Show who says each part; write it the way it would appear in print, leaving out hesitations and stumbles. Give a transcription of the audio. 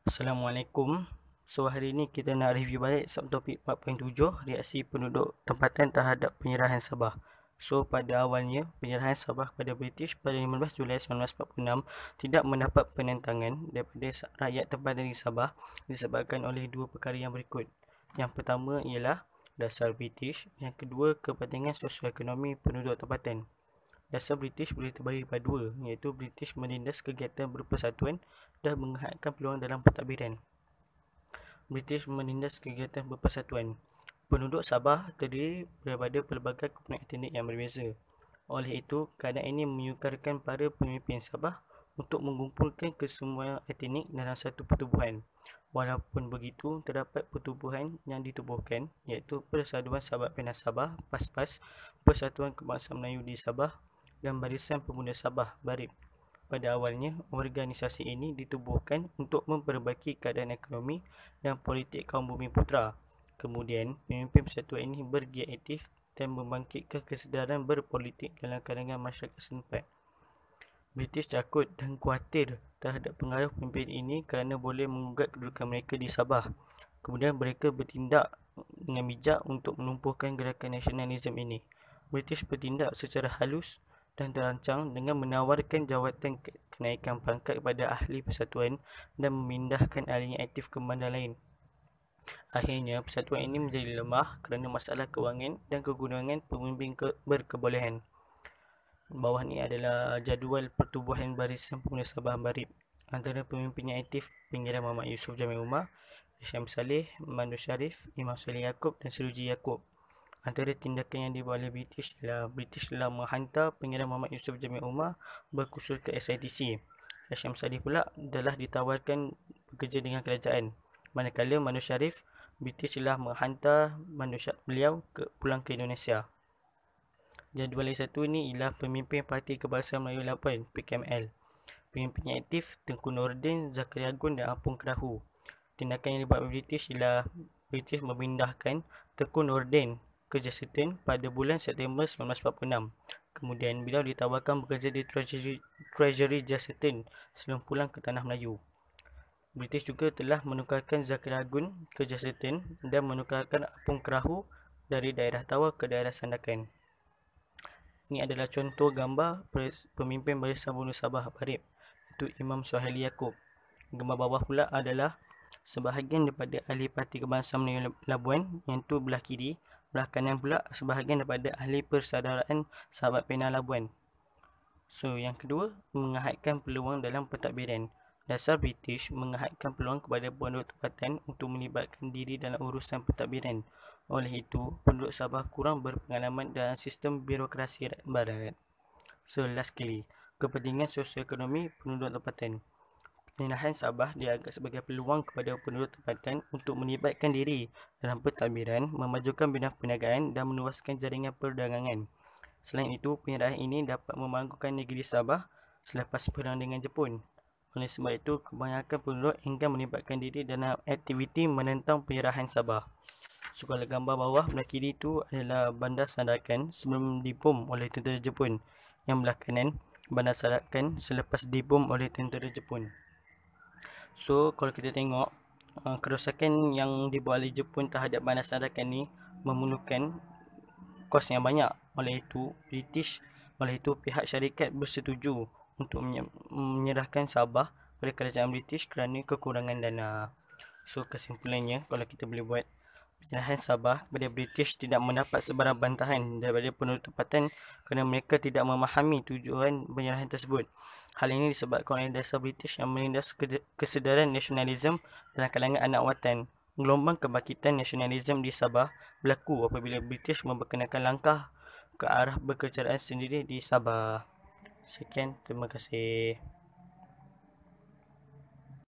Speaker 1: Assalamualaikum. So hari ni kita nak review balik subtopik 4.7 reaksi penduduk tempatan terhadap penyerahan Sabah. So pada awalnya penyerahan Sabah pada British pada 15 Julai 1946 tidak mendapat penentangan daripada rakyat tempatan di Sabah disebabkan oleh dua perkara yang berikut. Yang pertama ialah dasar British, yang kedua kepentingan sosioekonomi penduduk tempatan. Dasar British boleh terbagi pada dua, iaitu British menindas kegiatan berpersatuan dan menghadkan peluang dalam pentadbiran. British menindas kegiatan berpersatuan. Penduduk Sabah terdiri daripada pelbagai komponen etnik yang berbeza. Oleh itu, keadaan ini menyukarkan para pemimpin Sabah untuk mengumpulkan kesemua etnik dalam satu pertubuhan. Walaupun begitu, terdapat pertubuhan yang ditubuhkan, iaitu Persatuan Sahabat Penang Sabah, PASPAS, Persatuan Kebangsaan Melayu di Sabah, dan Barisan Pemuda Sabah, BARIP. Pada awalnya, organisasi ini ditubuhkan untuk memperbaiki keadaan ekonomi dan politik kaum Bumiputera. Kemudian, pemimpin persatuan ini bergiat aktif dan membangkitkan kesedaran berpolitik dalam kalangan masyarakat setempat. British takut dan khawatir terhadap pengaruh pemimpin ini kerana boleh mengugat kedudukan mereka di Sabah. Kemudian mereka bertindak dengan bijak untuk melumpuhkan gerakan nasionalisme ini. British bertindak secara halus dan terancang dengan menawarkan jawatan kenaikan pangkat kepada ahli persatuan dan memindahkan ahlinya aktif ke bandar lain. Akhirnya, persatuan ini menjadi lemah kerana masalah kewangan dan kegunaan pemimpin berkebolehan. Bawah ni adalah jadual pertubuhan Barisan Pemuda Sabah BARIP. Antara pemimpin yang aktif Pengiran Muhammad Yusof Jamil Umar, Syam Saleh, Mando Sharif, Imam Saleh Yaakob dan Suruji Yaakob. Antara tindakan yang dibuat oleh British telah menghantar Pengiran Muhammad Yusof Jamil Umar berkursus ke SITC. Syam Saleh pula telah ditawarkan bekerja dengan kerajaan. Manakala Mando Sharif, British telah menghantar beliau pulang ke Indonesia. Jadual yang satu ini ialah pemimpin Parti Kebangsaan Melayu Labuan, PKML. Pemimpin yang aktif Tengku Nordin, Zakaria Agun dan Apung Kerahu. Tindakan yang dibuat oleh British ialah British memindahkan Tengku Nordin ke Jesetten pada bulan September 1946. Kemudian beliau ditawarkan bekerja di Treasury Jesetten sebelum pulang ke Tanah Melayu. British juga telah menukarkan Zakaria Agun ke Jesetten dan menukarkan Apung Kerahu dari daerah Tawau ke daerah Sandakan. Ini adalah contoh gambar pemimpin Barisan Pemuda Sabah BARIP, iaitu Imam Suhaili Yaakob. Gambar bawah pula adalah sebahagian daripada ahli Parti Kebangsaan Melayu Labuan, iaitu belah kiri. Belah kanan pula sebahagian daripada ahli Persaudaraan Sahabat Penang Labuan. So, yang kedua, mengahadkan peluang dalam pentadbiran. Dasar British mengahadkan peluang kepada penduduk tempatan untuk melibatkan diri dalam urusan pentadbiran. Oleh itu, penduduk Sabah kurang berpengalaman dalam sistem birokrasi barat. So, lastly, kepentingan sosioekonomi penduduk tempatan. Penyerahan Sabah dianggap sebagai peluang kepada penduduk tempatan untuk melibatkan diri dalam pentadbiran, memajukan bidang perniagaan dan meluaskan jaringan perdagangan. Selain itu, penyerahan ini dapat membangkitkan negeri Sabah selepas perang dengan Jepun. Oleh sebab itu, kebanyakan penduduk enggan melibatkan diri dalam aktiviti menentang penyerahan Sabah. So, kalau gambar bawah belah kiri itu adalah Bandar Sandakan sebelum dibom oleh tentera Jepun. Yang belah kanan, Bandar Sandakan selepas dibom oleh tentera Jepun. So, kalau kita tengok kerosakan yang dibuat oleh Jepun terhadap Bandar Sandakan ni memerlukan kos yang banyak. Oleh itu, pihak syarikat bersetuju untuk menyerahkan Sabah pada kerajaan British kerana kekurangan dana. So, kesimpulannya, kalau kita boleh buat, penyerahan Sabah kepada British tidak mendapat sebarang bantahan daripada penduduk tempatan kerana mereka tidak memahami tujuan penyerahan tersebut. Hal ini disebabkan oleh dasar British yang menindas kesedaran nasionalisme dalam kalangan anak watan. Gelombang kebangkitan nasionalisme di Sabah berlaku apabila British memperkenalkan langkah ke arah berkerajaan sendiri di Sabah. Sekian, terima kasih.